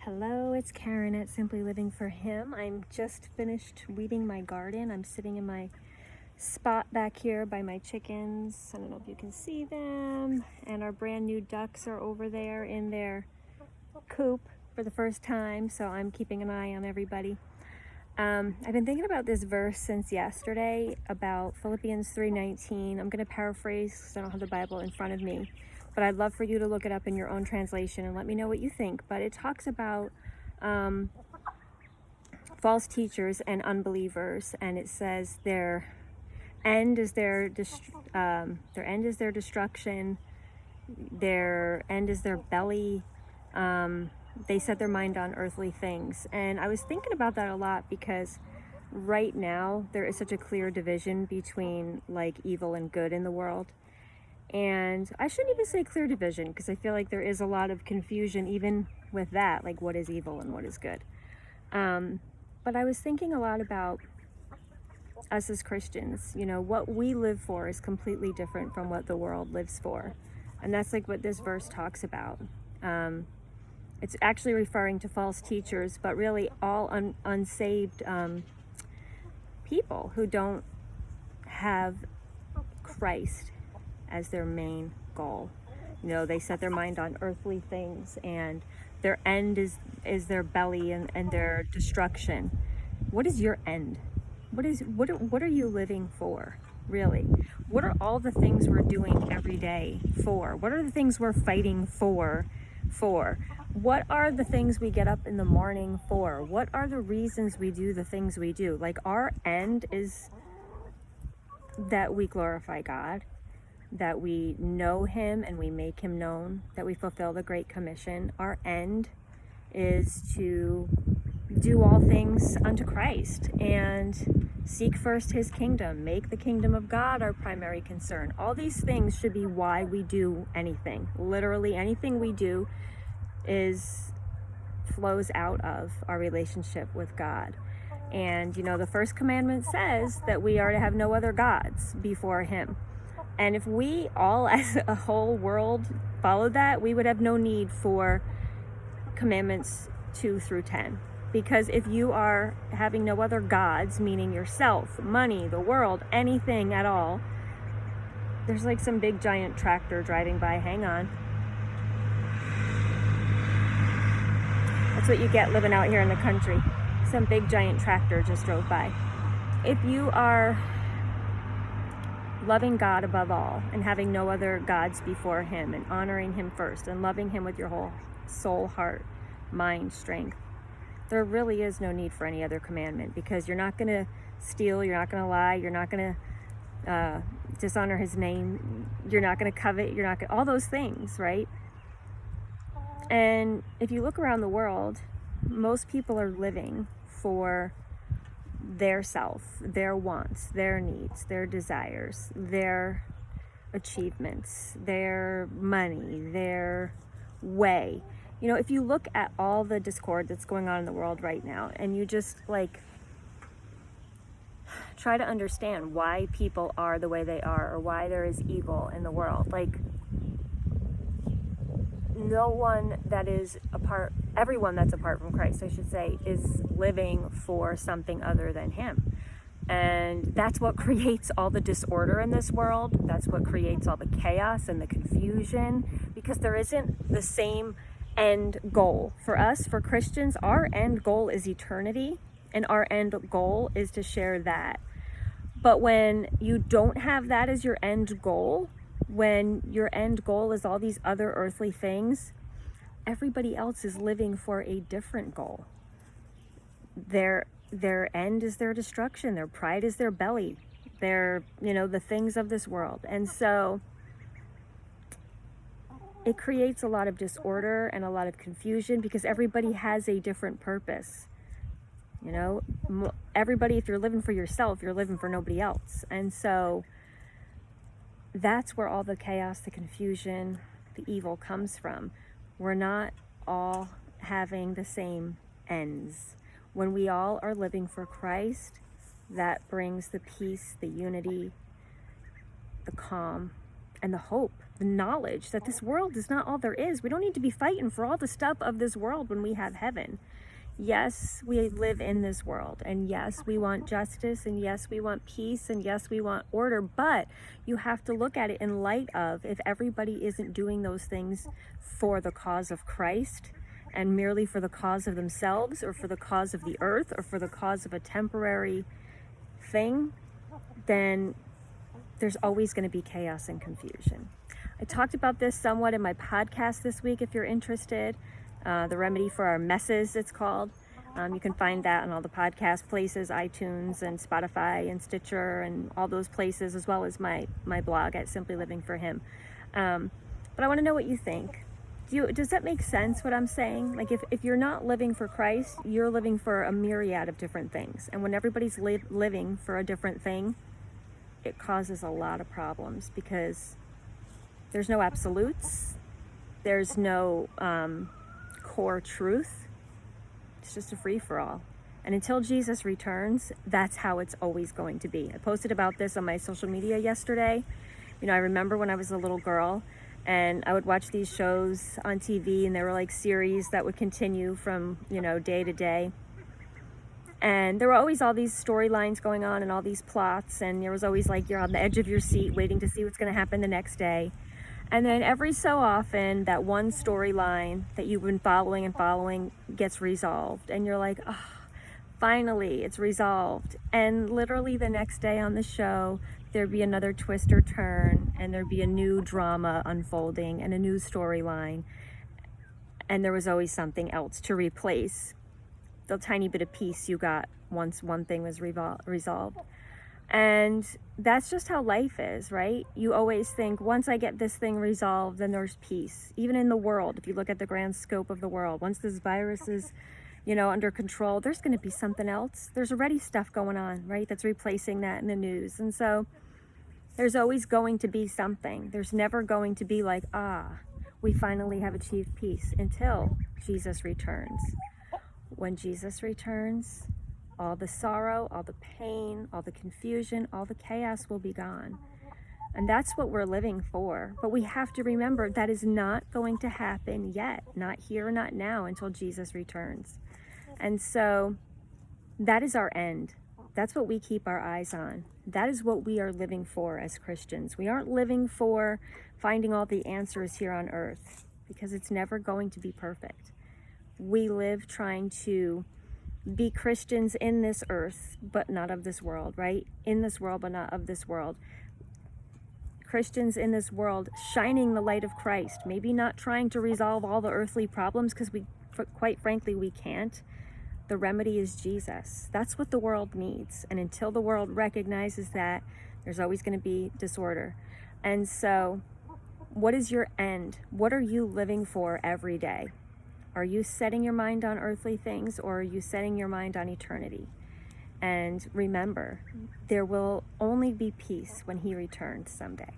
Hello, it's Karen at Simply Living for Him. I'm just finished weeding my garden. I'm sitting in my spot back here by my chickens. I don't know if you can see them. And our brand new ducks are over there in their coop for the first time, so I'm keeping an eye on everybody. I've been thinking about this verse since yesterday about Philippians 3:19. I'm going to paraphrase because I don't have the Bible in front of me, but I'd love for you to look it up in your own translation and let me know what you think. But it talks about false teachers and unbelievers, and it says their end is their end is their destruction. Their end is their belly. They set their mind on earthly things. And I was thinking about that a lot because right now there is such a clear division between like evil and good in the world. And I shouldn't even say clear division because I feel like there is a lot of confusion even with that, like what is evil and what is good. But I was thinking a lot about us as Christians. You know, what we live for is completely different from what the world lives for. And that's like what this verse talks about. It's actually referring to false teachers, but really all unsaved people who don't have Christ as their main goal. You know, they set their mind on earthly things, and their end is their belly and their destruction. What is your end? What are you living for, really? What are all the things we're doing every day for? What are the things we're fighting for? What are the things we get up in the morning for? What are the reasons we do the things we do? Like, our end is that we glorify God, that we know Him and we make Him known, that we fulfill the Great Commission. Our end is to do all things unto Christ and seek first His kingdom, make the kingdom of God our primary concern. All these things should be why we do anything. Literally anything we do flows out of our relationship with God. And you know, the first commandment says that we are to have no other gods before Him. And if we all as a whole world followed that, we would have no need for commandments 2 through 10. Because if you are having no other gods, meaning yourself, money, the world, anything at all, there's like some big giant tractor driving by. Hang on. That's what you get living out here in the country. Some big giant tractor just drove by. If you are loving God above all and having no other gods before Him and honoring Him first and loving Him with your whole soul, heart, mind, strength, there really is no need for any other commandment, because you're not going to steal, you're not going to lie, you're not going to dishonor His name, you're not going to covet, you're not going to, all those things, right? And if you look around the world, most people are living for their self, their wants, their needs, their desires, their achievements, their money, their way. You know, if you look at all the discord that's going on in the world right now, and you just like try to understand why people are the way they are, or why there is evil in the world, like everyone that's apart from Christ, I should say, is living for something other than Him. And that's what creates all the disorder in this world. That's what creates all the chaos and the confusion, because there isn't the same end goal. For us, for Christians, our end goal is eternity, and our end goal is to share that. But when you don't have that as your end goal, when your end goal is all these other earthly things, everybody else is living for a different goal. Their end is their destruction. Their pride is their belly. They're, the things of this world. And so it creates a lot of disorder and a lot of confusion, because everybody has a different purpose. Everybody, if you're living for yourself, you're living for nobody else. And so that's where all the chaos, the confusion, the evil comes from. We're not all having the same ends. When we all are living for Christ, that brings the peace, the unity, the calm, and the hope the knowledge that this world is not all there is. We don't need to be fighting for all the stuff of this world when we have heaven. Yes, we live in this world, and yes, we want justice, and yes, we want peace, and yes, we want order, but you have to look at it in light of, if everybody isn't doing those things for the cause of Christ and merely for the cause of themselves or for the cause of the earth or for the cause of a temporary thing, then there's always going to be chaos and confusion. I talked about this somewhat in my podcast this week if you're interested. The Remedy for Our Messes, it's called. You can find that on all the podcast places, iTunes and Spotify and Stitcher and all those places, as well as my blog at Simply Living for Him. But I want to know what you think. Does that make sense, what I'm saying? Like, if you're not living for Christ, you're living for a myriad of different things. And when everybody's living for a different thing, it causes a lot of problems because there's no absolutes. There's no core truth. It's just a free-for-all. And until Jesus returns, that's how it's always going to be. I posted about this on my social media yesterday. I remember when I was a little girl and I would watch these shows on TV, and they were like series that would continue from, day to day. And there were always all these storylines going on and all these plots, and there was always like you're on the edge of your seat waiting to see what's going to happen the next day. And then every so often, that one storyline that you've been following gets resolved. And you're like, oh, finally, it's resolved. And literally the next day on the show, there'd be another twist or turn, and there'd be a new drama unfolding and a new storyline. And there was always something else to replace the tiny bit of peace you got once one thing was resolved. And that's just how life is, right? You always think, once I get this thing resolved, then there's peace. Even in the world, if you look at the grand scope of the world, once this virus is, under control, there's going to be something else. There's already stuff going on, right? That's replacing that in the news. And so there's always going to be something. There's never going to be like, we finally have achieved peace until Jesus returns. When Jesus returns, all the sorrow, all the pain, all the confusion, all the chaos will be gone. And that's what we're living for. But we have to remember that is not going to happen yet. Not here, not now, until Jesus returns. And so that is our end. That's what we keep our eyes on. That is what we are living for as Christians. We aren't living for finding all the answers here on earth, because it's never going to be perfect. We live trying to be Christians in this earth, but not of this world, right? In this world, but not of this world. Christians in this world, shining the light of Christ, maybe not trying to resolve all the earthly problems, because quite frankly, we can't. The remedy is Jesus. That's what the world needs. And until the world recognizes that, there's always going to be disorder. And so, what is your end? What are you living for every day? Are you setting your mind on earthly things, or are you setting your mind on eternity? And remember, there will only be peace when He returns someday.